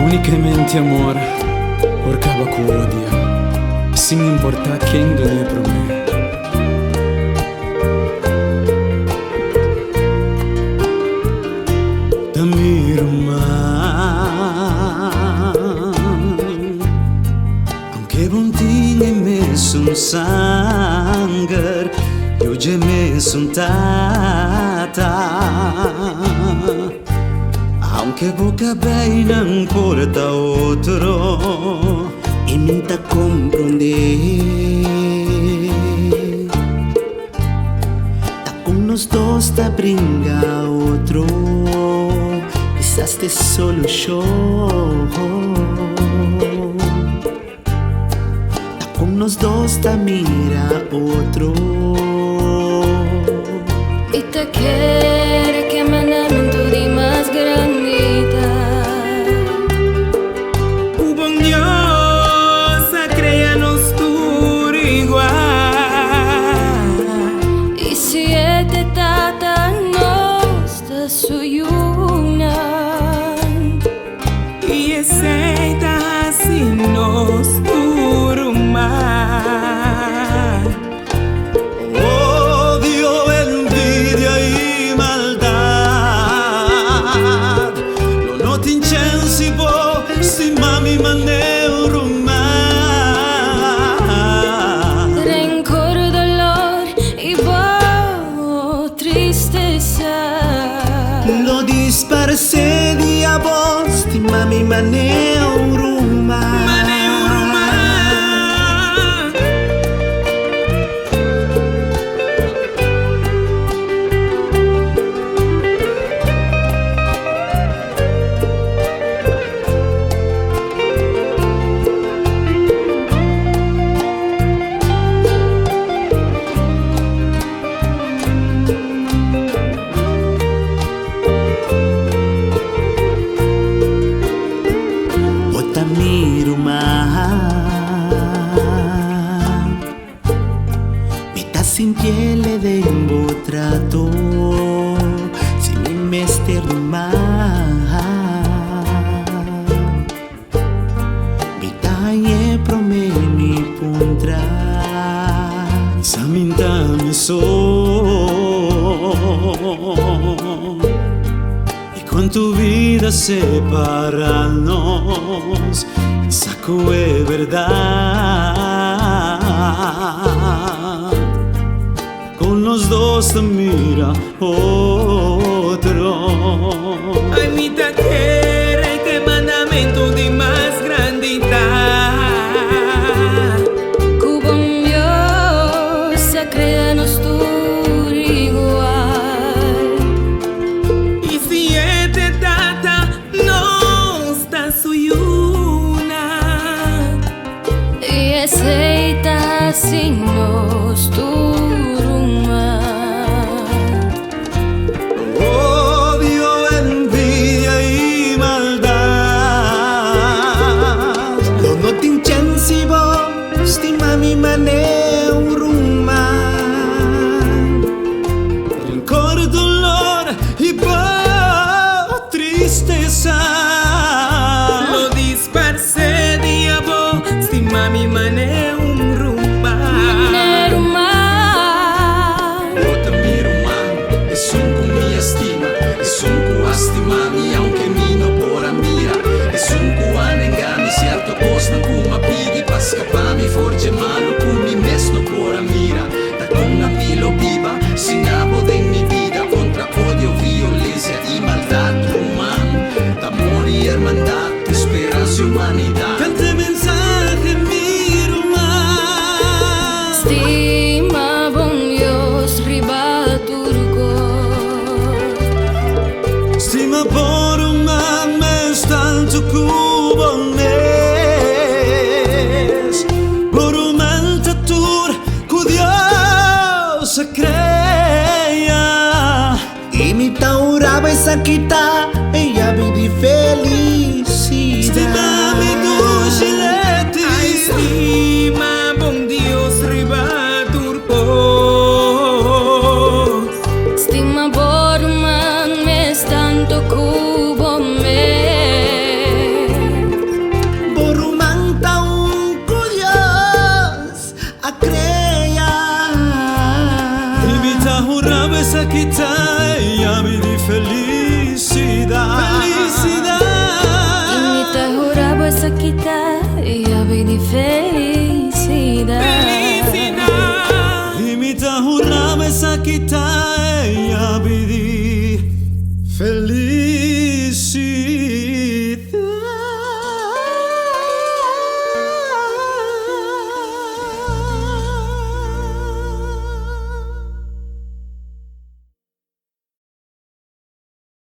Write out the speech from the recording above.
Únicamente amor por cada odia, sin importar quién ganhe por mí. Te miro mal, aunque buntinha me sun sangar, eu já me sun tata. Aunque boca bem não importa outro e nem te compreender. Tá com nós dois, tá brinca outro, quizás te solo show. Tá com nós dois, tá mira outro e te quiere que mandamento de más grande. Lo disparse di a vos, ti mami maneu rumah. Miro mal, me tá sin piel de embotrato, si mi mester mal, me tá pro me mi puntra, saminta mi so. Con tu vida separarnos, saco es verdad. Con los dos te mira otro. Ay, mi te quiere que mandamento de más grandidad. Con Dios se crea nos tu aceita sin nos turma. Odio, envidia y maldad. Lo no te inchensi vos, ti mami maneu rumah. Rencor, dolor y tristeza. Lo disparse di a vos, ti mami maneu mami, aunque mi no por mira, es un cubano engami, cierto cosa como pidi, pascapa mi forge malo, con mi mes no por mira, da con a mí lo viva, sin abo de mi vida, contra odio, violencia y maldad, humano, de amor y hermandad, esperanza y humanidad. Cante mensaje, miro más. Estima bon Dios, riba turco. Stima por un mes tanto cubo mes por un altatur que Dios se crea y mi tauraba esa quita ella vive feliz disse